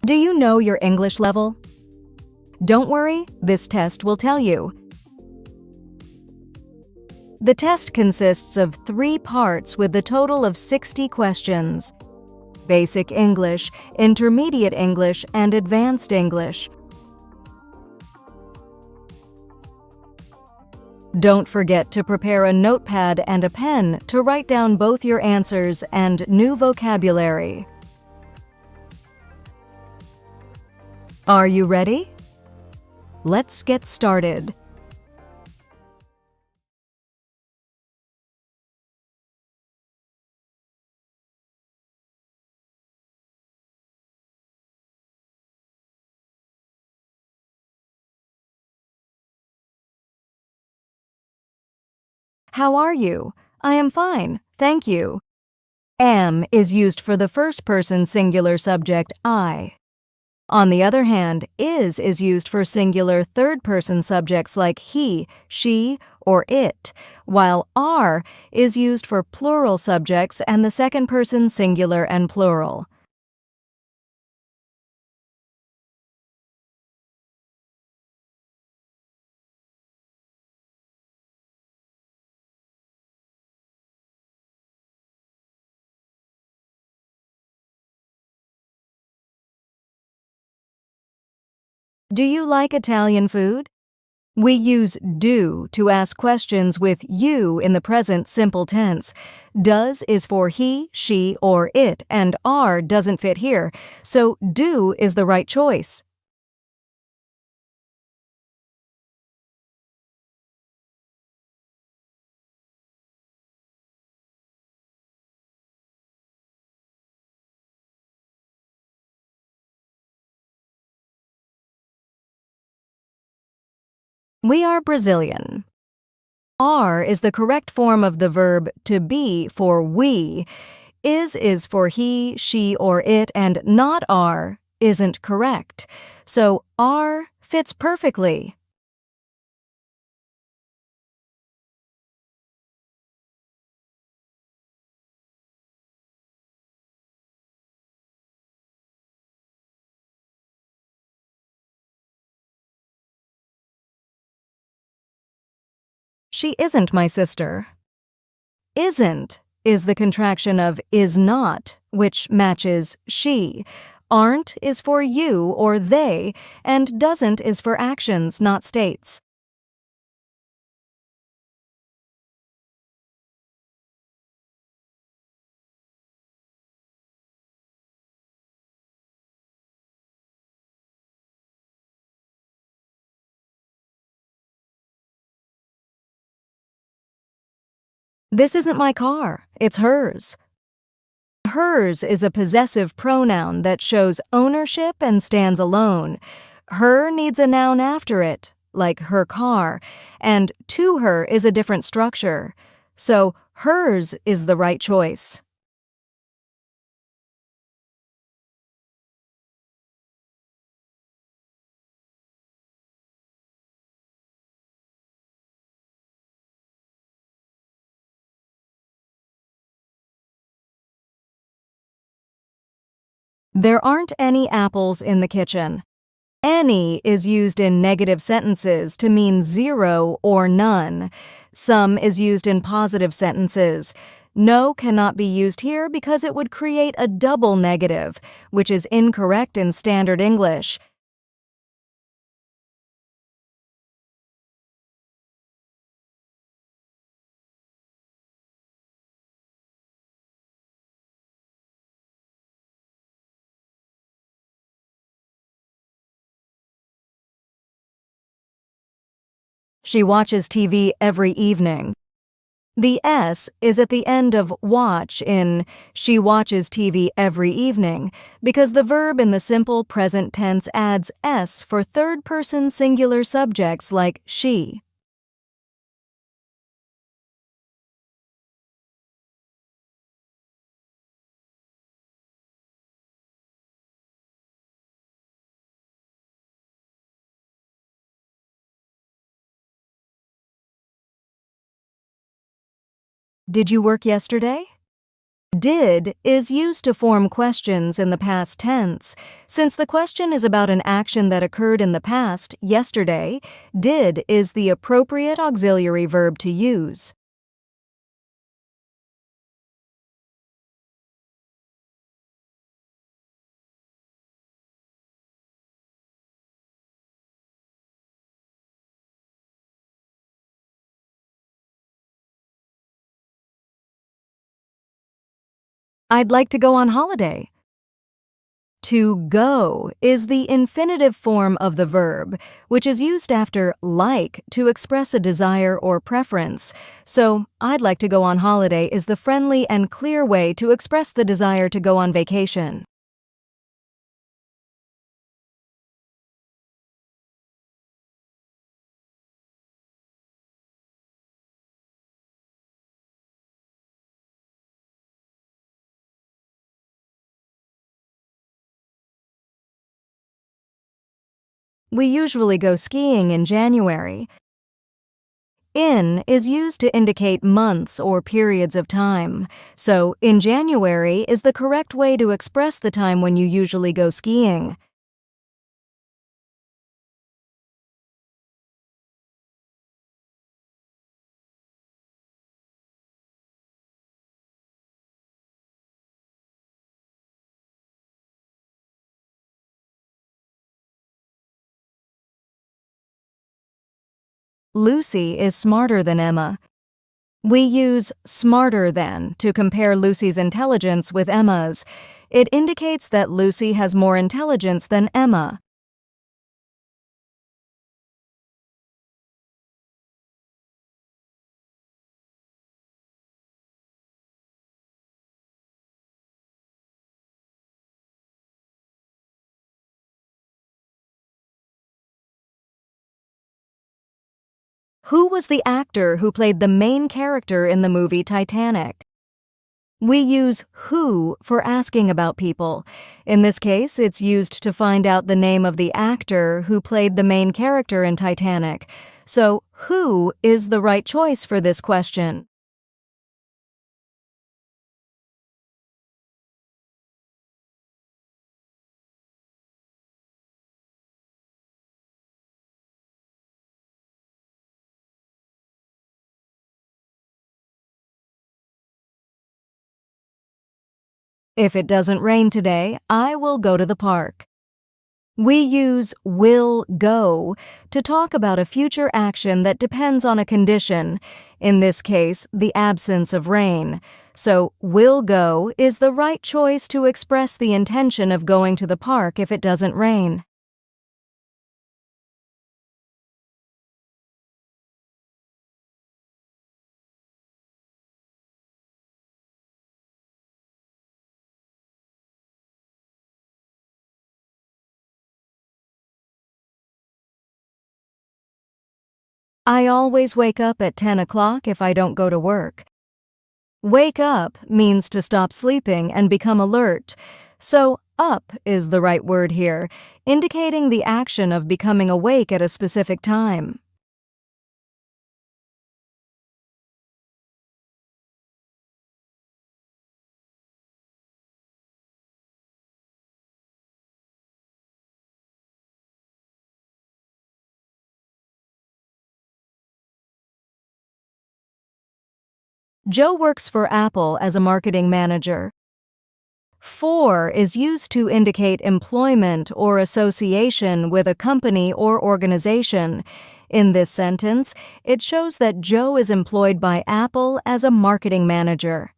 Do you know your English level? Don't worry, this test will tell you. The test consists of 3 parts with a total of 60 questions: Basic English, Intermediate English, and Advanced English. Don't forget to prepare a notepad and a pen to write down both your answers and new vocabulary. Are you ready? Let's get started. How are you? I am fine, thank you. Am is used for the first-person singular subject I. On the other hand, is used for singular third-person subjects like he, she, or it, while are is used for plural subjects and the second-person singular and plural. Do you like Italian food? We use do to ask questions with you in the present simple tense. Does is for he, she, or it, and are doesn't fit here, so do is the right choice. We are Brazilian. Are is the correct form of the verb to be for we. Is for he, she, or it, and not are isn't correct. So are fits perfectly. She isn't my sister. Isn't is the contraction of is not, which matches she. Aren't is for you or they, and doesn't is for actions, not states. This isn't my car, it's hers. Hers is a possessive pronoun that shows ownership and stands alone. Her needs a noun after it, like her car, and to her is a different structure. So hers is the right choice. There aren't any apples in the kitchen. Any is used in negative sentences to mean 0 or none. Some is used in positive sentences. No cannot be used here because it would create a double negative, which is incorrect in standard English. She watches TV every evening. The S is at the end of watch in she watches TV every evening because the verb in the simple present tense adds S for third-person singular subjects like she. Did you work yesterday? Did is used to form questions in the past tense. Since the question is about an action that occurred in the past, yesterday, did is the appropriate auxiliary verb to use. I'd like to go on holiday. To go is the infinitive form of the verb, which is used after like to express a desire or preference. So, I'd like to go on holiday is the friendly and clear way to express the desire to go on vacation. We usually go skiing in January. In is used to indicate months or periods of time. So, in January is the correct way to express the time when you usually go skiing. Lucy is smarter than Emma. We use smarter than to compare Lucy's intelligence with Emma's. It indicates that Lucy has more intelligence than Emma. Who was the actor who played the main character in the movie Titanic? We use who for asking about people. In this case, it's used to find out the name of the actor who played the main character in Titanic. So, who is the right choice for this question? If it doesn't rain today, I will go to the park. We use will go to talk about a future action that depends on a condition, in this case, the absence of rain. So, will go is the right choice to express the intention of going to the park if it doesn't rain. I always wake up at 10 o'clock if I don't go to work. Wake up means to stop sleeping and become alert. So, up is the right word here, indicating the action of becoming awake at a specific time. Joe works for Apple as a marketing manager. For is used to indicate employment or association with a company or organization. In this sentence, it shows that Joe is employed by Apple as a marketing manager.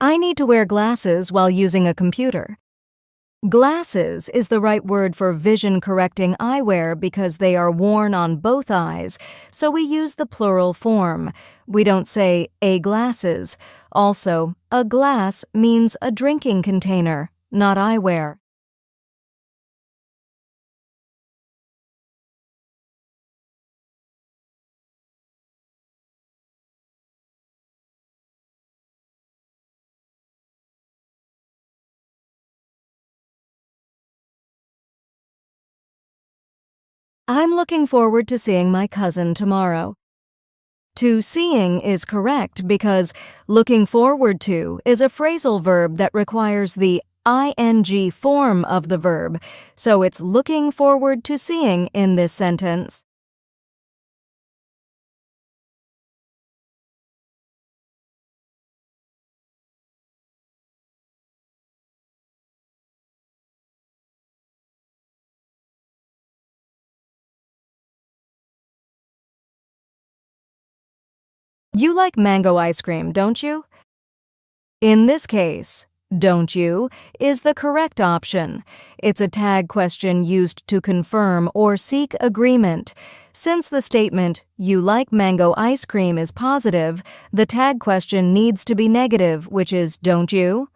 I need to wear glasses while using a computer. Glasses is the right word for vision-correcting eyewear because they are worn on both eyes, so we use the plural form. We don't say a glasses. Also, a glass means a drinking container, not eyewear. I'm looking forward to seeing my cousin tomorrow. To seeing is correct because looking forward to is a phrasal verb that requires the ing form of the verb, so it's looking forward to seeing in this sentence. You like mango ice cream, don't you? In this case, don't you is the correct option. It's a tag question used to confirm or seek agreement. Since the statement, you like mango ice cream is positive, the tag question needs to be negative, which is don't you?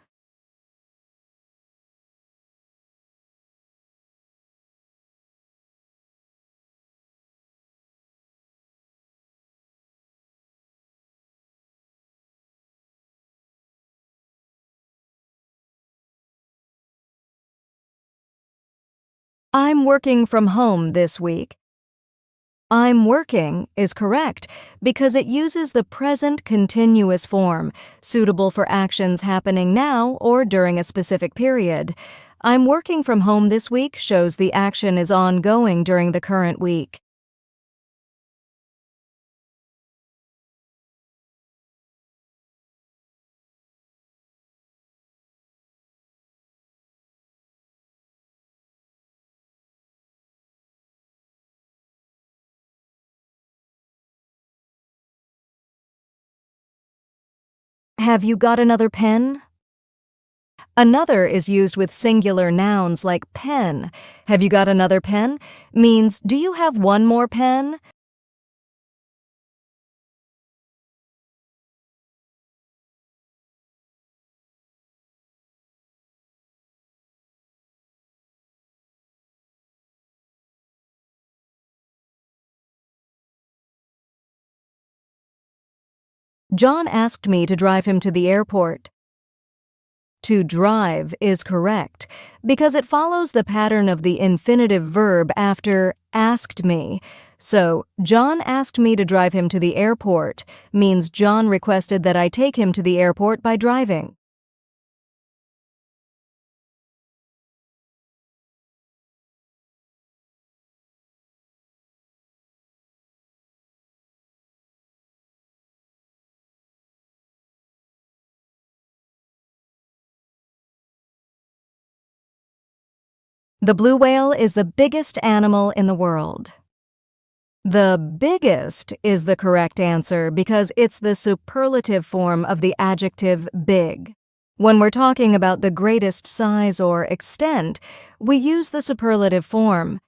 I'm working from home this week. I'm working is correct because it uses the present continuous form, suitable for actions happening now or during a specific period. I'm working from home this week shows the action is ongoing during the current week. Have you got another pen? Another is used with singular nouns like pen. Have you got another pen? Means, do you have one more pen? John asked me to drive him to the airport. To drive is correct because it follows the pattern of the infinitive verb after asked me. So, John asked me to drive him to the airport means John requested that I take him to the airport by driving. The blue whale is the biggest animal in the world. The biggest is the correct answer because it's the superlative form of the adjective big. When we're talking about the greatest size or extent, we use the superlative form.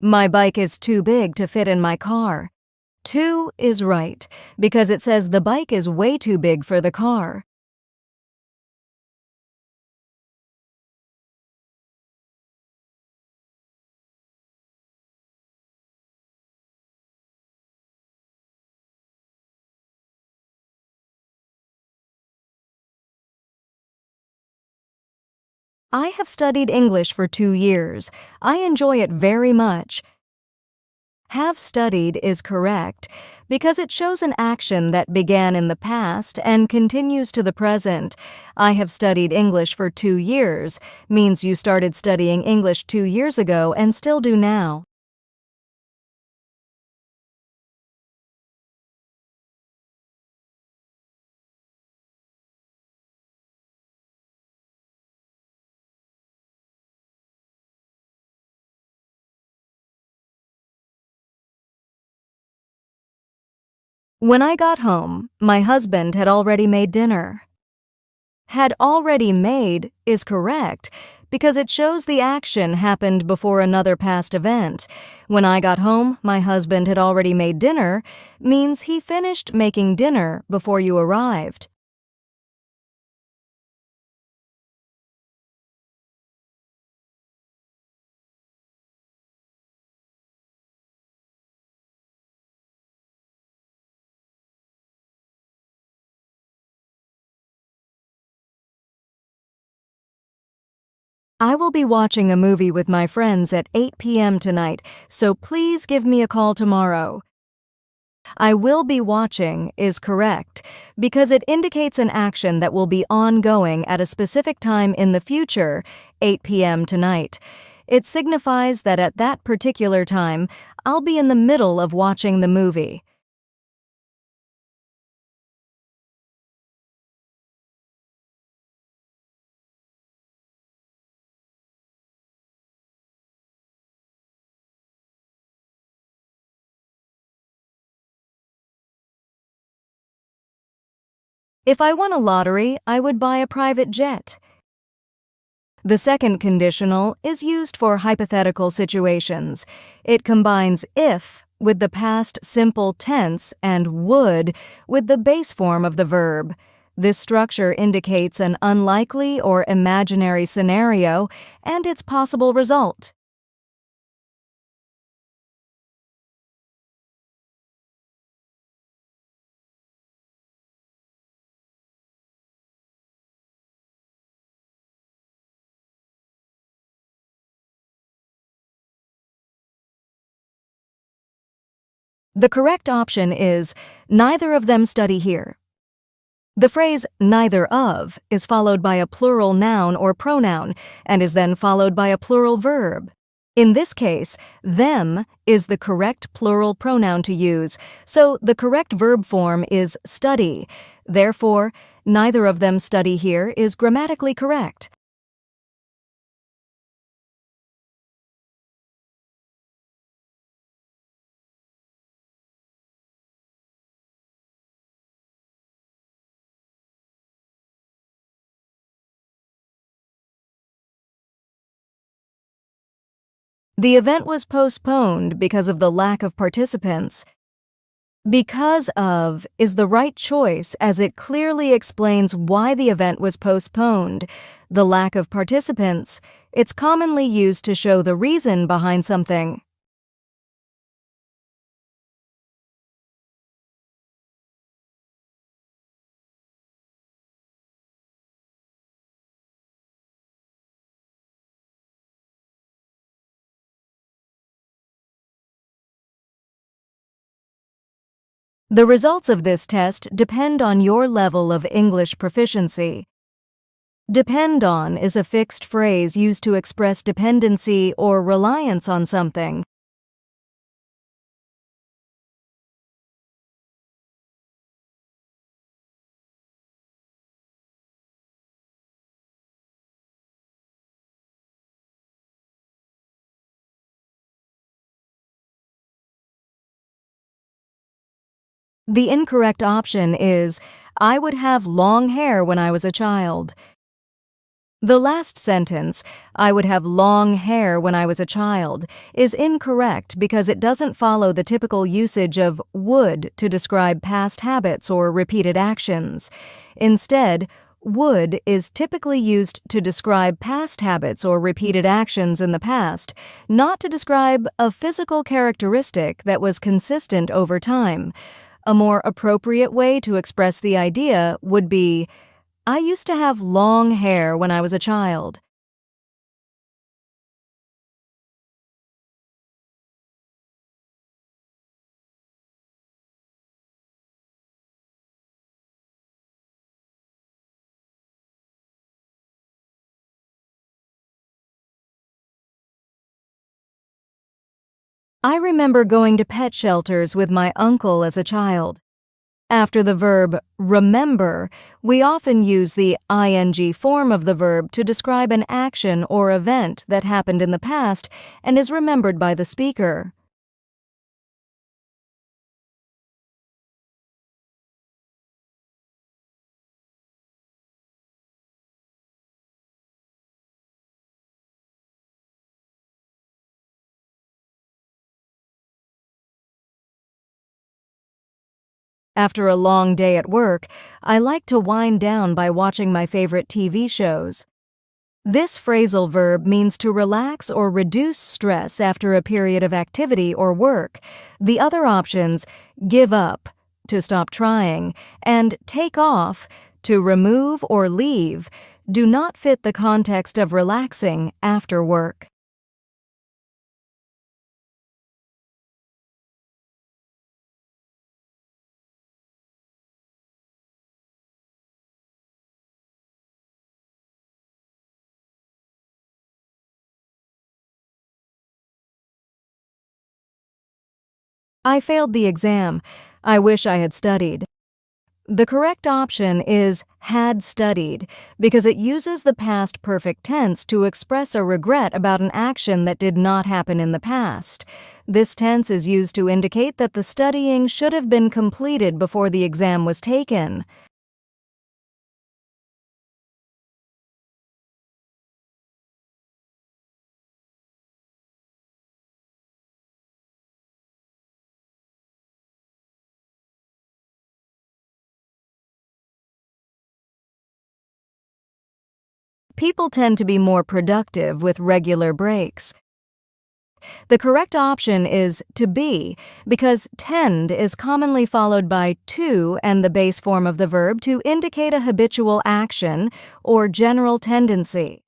My bike is too big to fit in my car. Too is right because it says the bike is way too big for the car. I have studied English for 2 years. I enjoy it very much. Have studied is correct because it shows an action that began in the past and continues to the present. I have studied English for 2 years means you started studying English 2 years ago and still do now. When I got home, my husband had already made dinner. Had already made is correct because it shows the action happened before another past event. When I got home, my husband had already made dinner means he finished making dinner before you arrived. I will be watching a movie with my friends at 8 p.m. tonight, so please give me a call tomorrow. I will be watching is correct because it indicates an action that will be ongoing at a specific time in the future, 8 p.m. tonight. It signifies that at that particular time, I'll be in the middle of watching the movie. If I won a lottery, I would buy a private jet. The second conditional is used for hypothetical situations. It combines if with the past simple tense and would with the base form of the verb. This structure indicates an unlikely or imaginary scenario and its possible result. The correct option is neither of them study here. The phrase neither of is followed by a plural noun or pronoun and is then followed by a plural verb. In this case, them is the correct plural pronoun to use, so the correct verb form is study. Therefore, neither of them study here is grammatically correct. The event was postponed because of the lack of participants. Because of is the right choice as it clearly explains why the event was postponed. The lack of participants, it's commonly used to show the reason behind something. The results of this test depend on your level of English proficiency. Depend on is a fixed phrase used to express dependency or reliance on something. The incorrect option is, I would have long hair when I was a child. The last sentence, I would have long hair when I was a child, is incorrect because it doesn't follow the typical usage of would to describe past habits or repeated actions. Instead, would is typically used to describe past habits or repeated actions in the past, not to describe a physical characteristic that was consistent over time. A more appropriate way to express the idea would be, I used to have long hair when I was a child. I remember going to pet shelters with my uncle as a child. After the verb remember, we often use the ing form of the verb to describe an action or event that happened in the past and is remembered by the speaker. After a long day at work, I like to wind down by watching my favorite TV shows. This phrasal verb means to relax or reduce stress after a period of activity or work. The other options, give up, to stop trying, and take off, to remove or leave do not fit the context of relaxing after work. I failed the exam. I wish I had studied. The correct option is had studied because it uses the past perfect tense to express a regret about an action that did not happen in the past. This tense is used to indicate that the studying should have been completed before the exam was taken. People tend to be more productive with regular breaks. The correct option is to be because tend is commonly followed by to and the base form of the verb to indicate a habitual action or general tendency.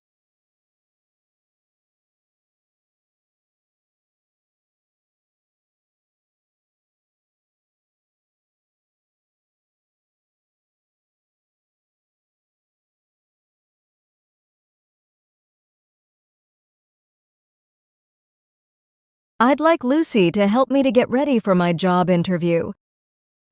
I'd like Lucy to help me to get ready for my job interview.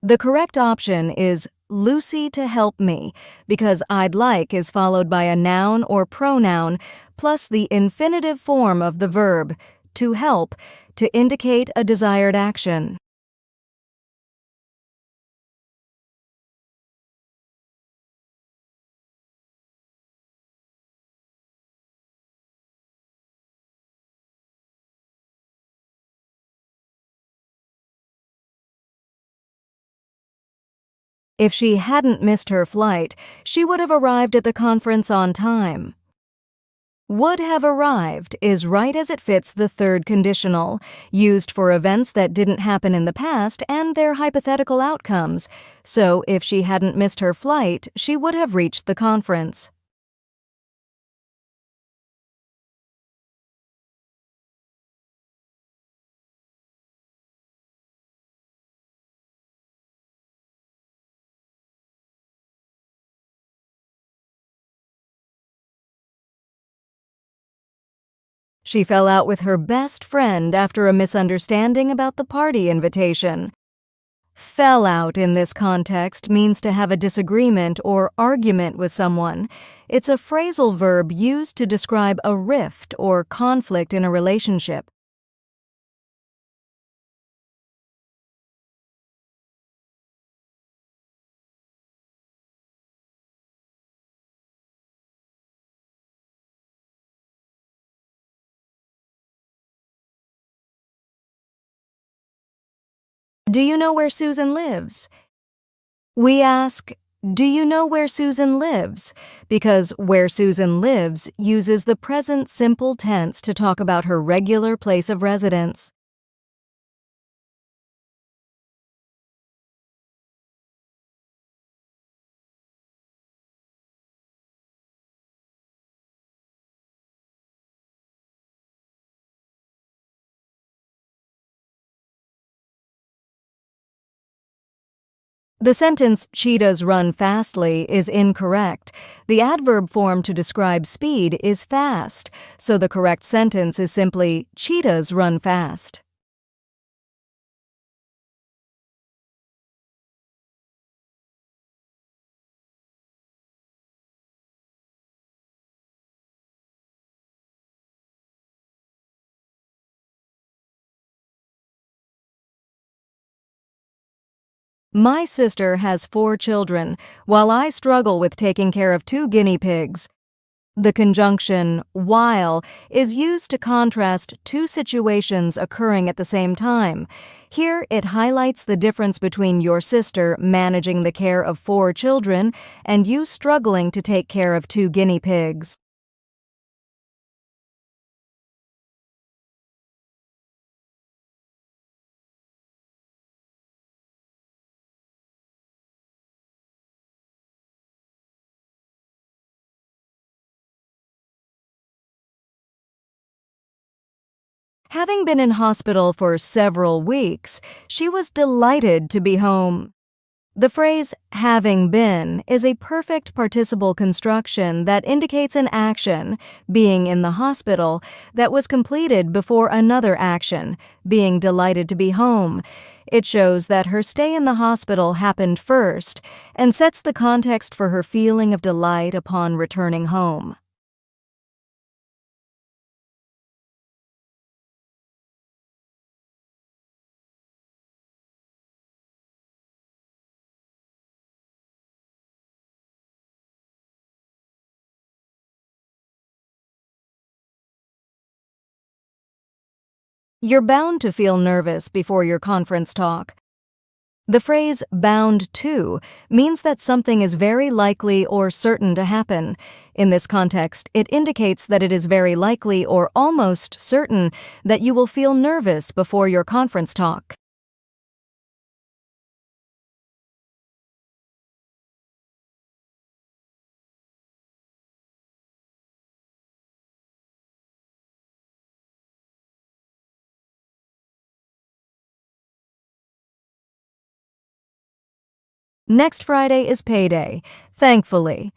The correct option is Lucy to help me because I'd like is followed by a noun or pronoun plus the infinitive form of the verb, to help, to indicate a desired action. If she hadn't missed her flight, she would have arrived at the conference on time. Would have arrived is right as it fits the third conditional, used for events that didn't happen in the past and their hypothetical outcomes. So if she hadn't missed her flight, she would have reached the conference. She fell out with her best friend after a misunderstanding about the party invitation. Fell out in this context means to have a disagreement or argument with someone. It's a phrasal verb used to describe a rift or conflict in a relationship. Do you know where Susan lives? We ask, do you know where Susan lives? Because where Susan lives uses the present simple tense to talk about her regular place of residence. The sentence, cheetahs run fastly, is incorrect. The adverb form to describe speed is fast, so the correct sentence is simply, cheetahs run fast. My sister has 4 children, while I struggle with taking care of 2 guinea pigs. The conjunction while is used to contrast 2 situations occurring at the same time. Here, it highlights the difference between your sister managing the care of 4 children and you struggling to take care of 2 guinea pigs. Having been in hospital for several weeks, she was delighted to be home. The phrase having been is a perfect participle construction that indicates an action, being in the hospital, that was completed before another action, being delighted to be home. It shows that her stay in the hospital happened first and sets the context for her feeling of delight upon returning home. You're bound to feel nervous before your conference talk. The phrase bound to means that something is very likely or certain to happen. In this context, it indicates that it is very likely or almost certain that you will feel nervous before your conference talk. Next Friday is payday, thankfully.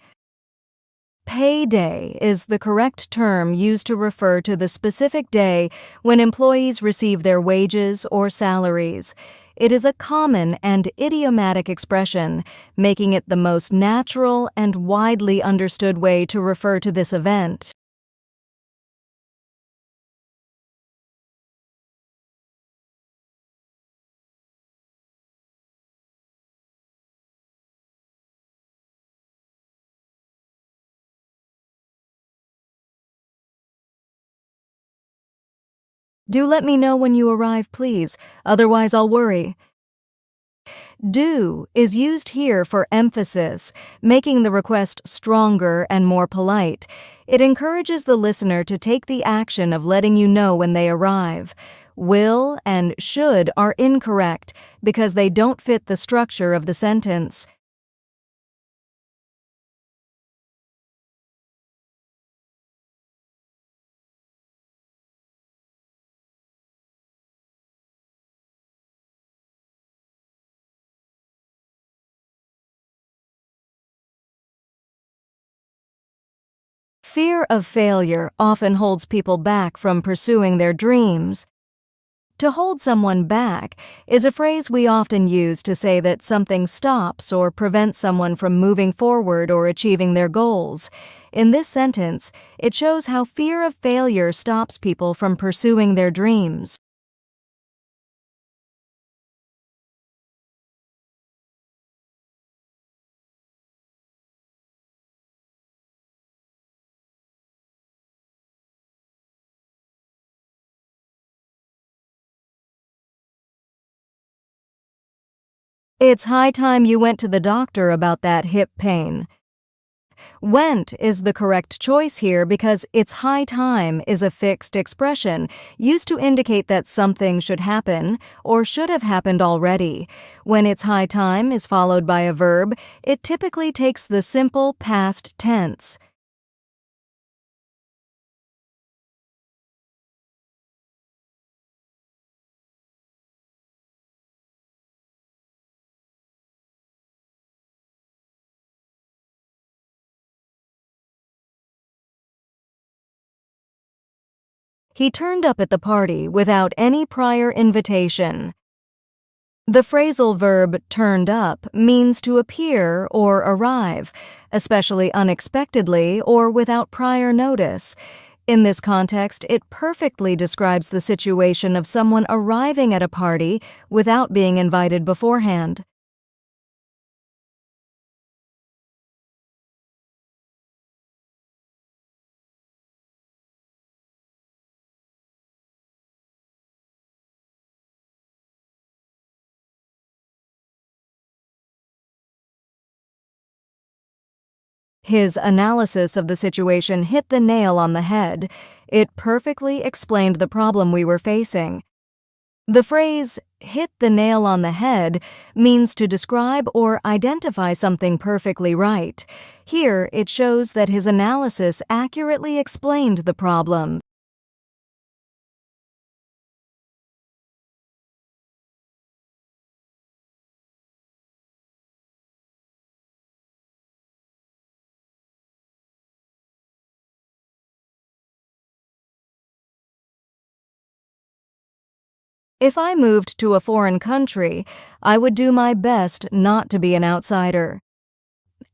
Payday is the correct term used to refer to the specific day when employees receive their wages or salaries. It is a common and idiomatic expression, making it the most natural and widely understood way to refer to this event. Do let me know when you arrive, please, otherwise I'll worry. Do is used here for emphasis, making the request stronger and more polite. It encourages the listener to take the action of letting you know when they arrive. Will and should are incorrect because they don't fit the structure of the sentence. Fear of failure often holds people back from pursuing their dreams. To hold someone back is a phrase we often use to say that something stops or prevents someone from moving forward or achieving their goals. In this sentence, it shows how fear of failure stops people from pursuing their dreams. It's high time you went to the doctor about that hip pain. Went is the correct choice here because it's high time is a fixed expression used to indicate that something should happen or should have happened already. When it's high time is followed by a verb, it typically takes the simple past tense. He turned up at the party without any prior invitation. The phrasal verb turned up means to appear or arrive, especially unexpectedly or without prior notice. In this context, it perfectly describes the situation of someone arriving at a party without being invited beforehand. His analysis of the situation hit the nail on the head. It perfectly explained the problem we were facing. The phrase, hit the nail on the head, means to describe or identify something perfectly right. Here, it shows that his analysis accurately explained the problem. If I moved to a foreign country, I would do my best not to be an outsider.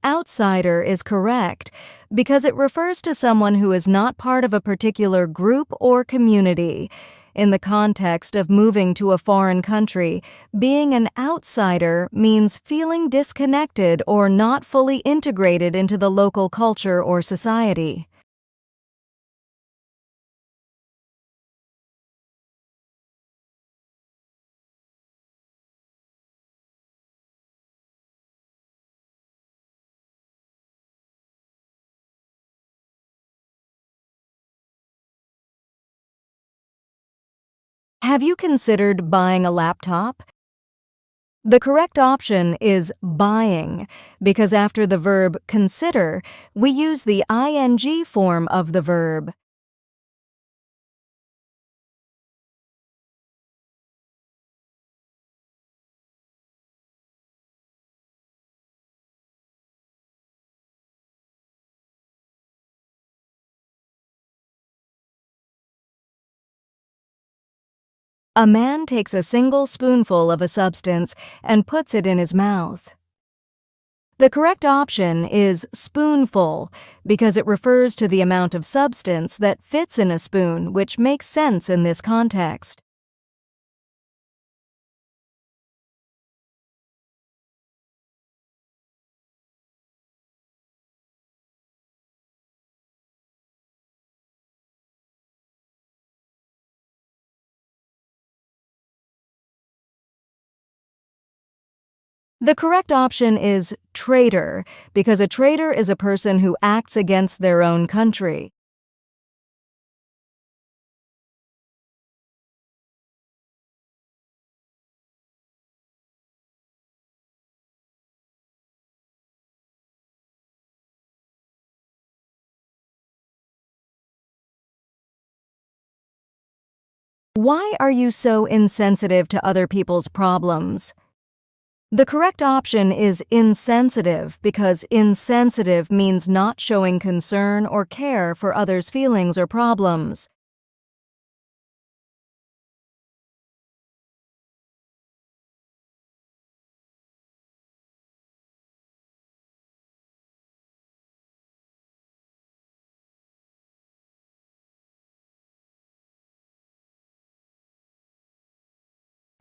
Outsider is correct because it refers to someone who is not part of a particular group or community. In the context of moving to a foreign country, being an outsider means feeling disconnected or not fully integrated into the local culture or society. Have you considered buying a laptop? The correct option is buying, because after the verb consider, we use the ing form of the verb. A man takes a single spoonful of a substance and puts it in his mouth. The correct option is spoonful because it refers to the amount of substance that fits in a spoon, which makes sense in this context. The correct option is traitor because a traitor is a person who acts against their own country. Why are you so insensitive to other people's problems? The correct option is insensitive because insensitive means not showing concern or care for others' feelings or problems.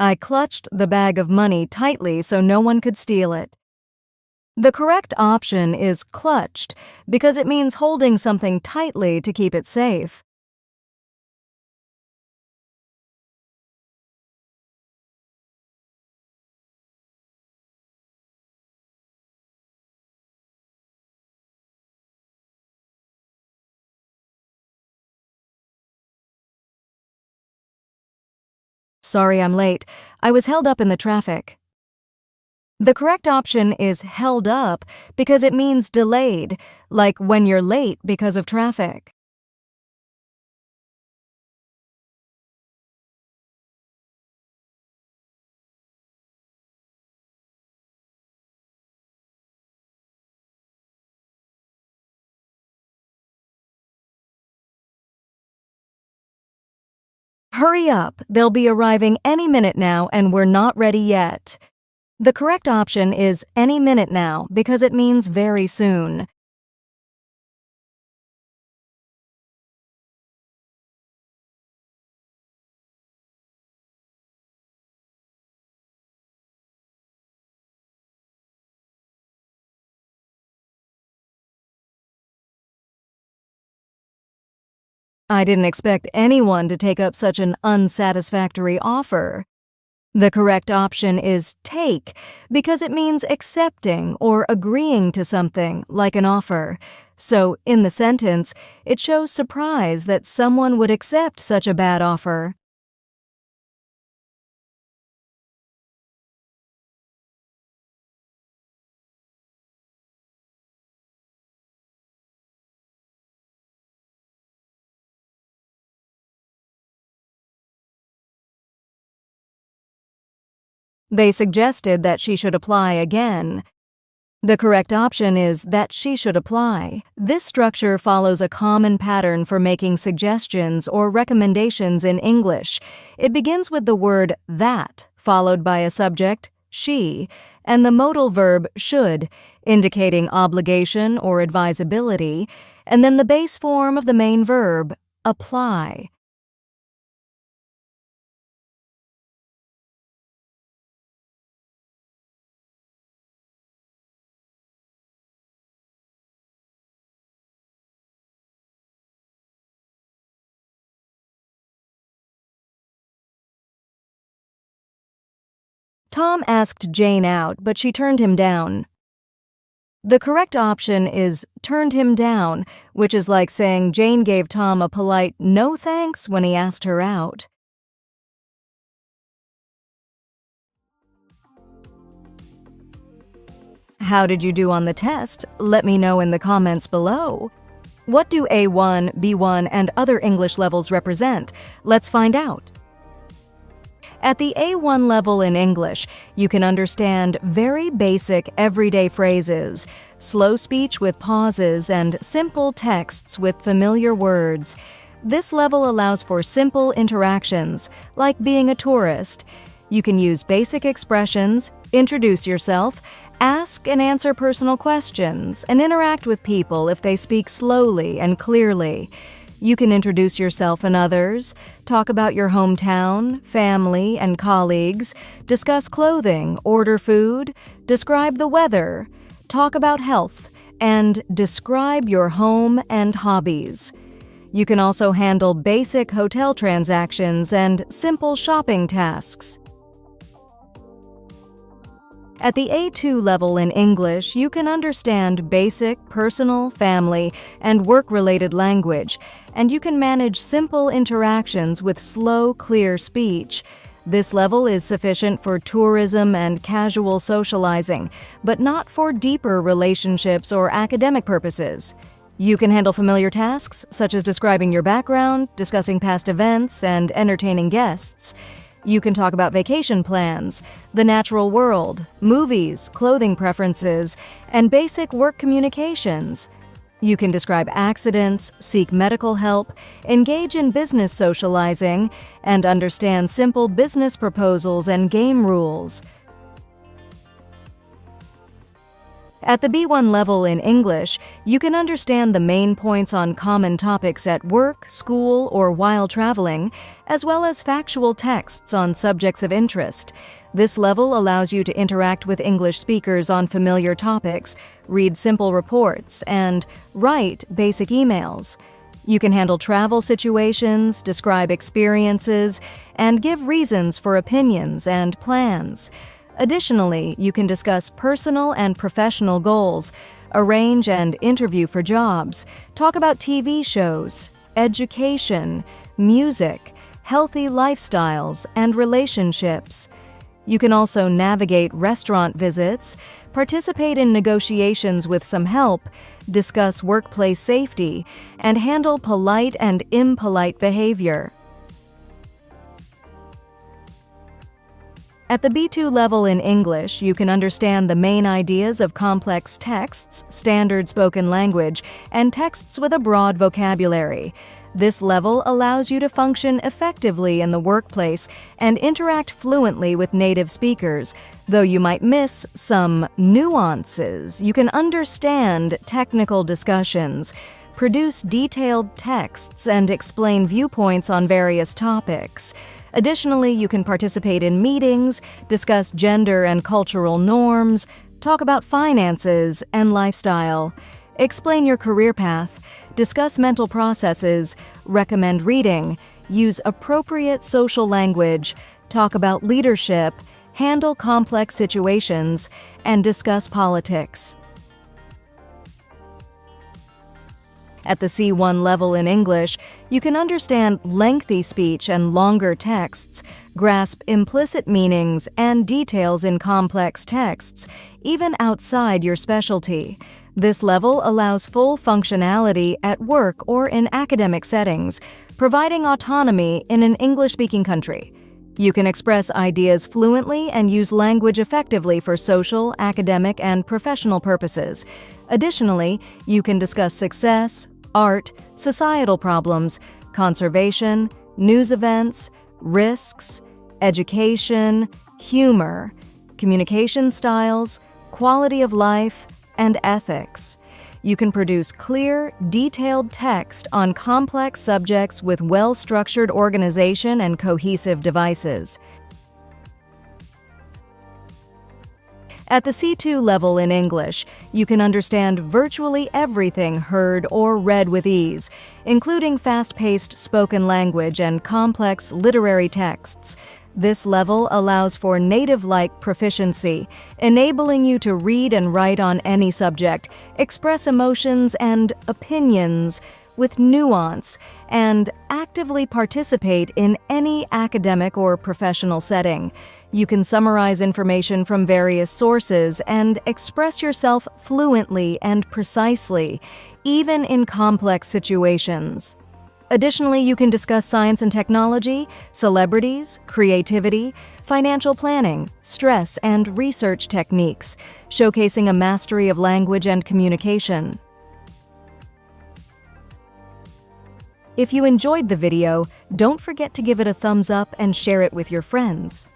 I clutched the bag of money tightly so no one could steal it. The correct option is clutched because it means holding something tightly to keep it safe. Sorry I'm late. I was held up in the traffic. The correct option is held up because it means delayed, like when you're late because of traffic. Hurry up, they'll be arriving any minute now and we're not ready yet. The correct option is any minute now because it means very soon. I didn't expect anyone to take up such an unsatisfactory offer. The correct option is take because it means accepting or agreeing to something, like an offer. So, in the sentence, it shows surprise that someone would accept such a bad offer. They suggested that she should apply again. The correct option is that she should apply. This structure follows a common pattern for making suggestions or recommendations in English. It begins with the word that, followed by a subject, she, and the modal verb should, indicating obligation or advisability, and then the base form of the main verb, apply. Tom asked Jane out, but she turned him down. The correct option is turned him down, which is like saying Jane gave Tom a polite no thanks when he asked her out. How did you do on the test? Let me know in the comments below. What do A1, B1, and other English levels represent? Let's find out. At the A1 level in English, you can understand very basic everyday phrases, slow speech with pauses, and simple texts with familiar words. This level allows for simple interactions, like being a tourist. You can use basic expressions, introduce yourself, ask and answer personal questions, and interact with people if they speak slowly and clearly. You can introduce yourself and others, talk about your hometown, family, and colleagues, discuss clothing, order food, describe the weather, talk about health, and describe your home and hobbies. You can also handle basic hotel transactions and simple shopping tasks. At the A2 level in English, you can understand basic, personal, family, and work-related language, and you can manage simple interactions with slow, clear speech. This level is sufficient for tourism and casual socializing, but not for deeper relationships or academic purposes. You can handle familiar tasks, such as describing your background, discussing past events, and entertaining guests. You can talk about vacation plans, the natural world, movies, clothing preferences, and basic work communications. You can describe accidents, seek medical help, engage in business socializing, and understand simple business proposals and game rules. At the B1 level in English, you can understand the main points on common topics at work, school, or while traveling, as well as factual texts on subjects of interest. This level allows you to interact with English speakers on familiar topics, read simple reports, and write basic emails. You can handle travel situations, describe experiences, and give reasons for opinions and plans. Additionally, you can discuss personal and professional goals, arrange and interview for jobs, talk about TV shows, education, music, healthy lifestyles, and relationships. You can also navigate restaurant visits, participate in negotiations with some help, discuss workplace safety, and handle polite and impolite behavior. At the B2 level in English, you can understand the main ideas of complex texts, standard spoken language, and texts with a broad vocabulary. This level allows you to function effectively in the workplace and interact fluently with native speakers. Though you might miss some nuances, you can understand technical discussions, produce detailed texts, and explain viewpoints on various topics. Additionally, you can participate in meetings, discuss gender and cultural norms, talk about finances and lifestyle, explain your career path, discuss mental processes, recommend reading, use appropriate social language, talk about leadership, handle complex situations, and discuss politics. At the C1 level in English, you can understand lengthy speech and longer texts, grasp implicit meanings and details in complex texts, even outside your specialty. This level allows full functionality at work or in academic settings, providing autonomy in an English-speaking country. You can express ideas fluently and use language effectively for social, academic, and professional purposes. Additionally, you can discuss success, art, societal problems, conservation, news events, risks, education, humor, communication styles, quality of life, and ethics. You can produce clear, detailed text on complex subjects with well-structured organization and cohesive devices. At the C2 level in English, you can understand virtually everything heard or read with ease, including fast-paced spoken language and complex literary texts. This level allows for native-like proficiency, enabling you to read and write on any subject, express emotions and opinions with nuance, and actively participate in any academic or professional setting. You can summarize information from various sources and express yourself fluently and precisely, even in complex situations. Additionally, you can discuss science and technology, celebrities, creativity, financial planning, stress and research techniques, showcasing a mastery of language and communication. If you enjoyed the video, don't forget to give it a thumbs up and share it with your friends.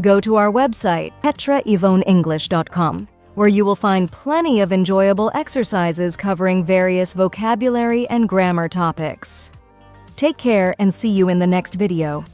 Go to our website, petrayvoneenglish.com, where you will find plenty of enjoyable exercises covering various vocabulary and grammar topics. Take care and see you in the next video.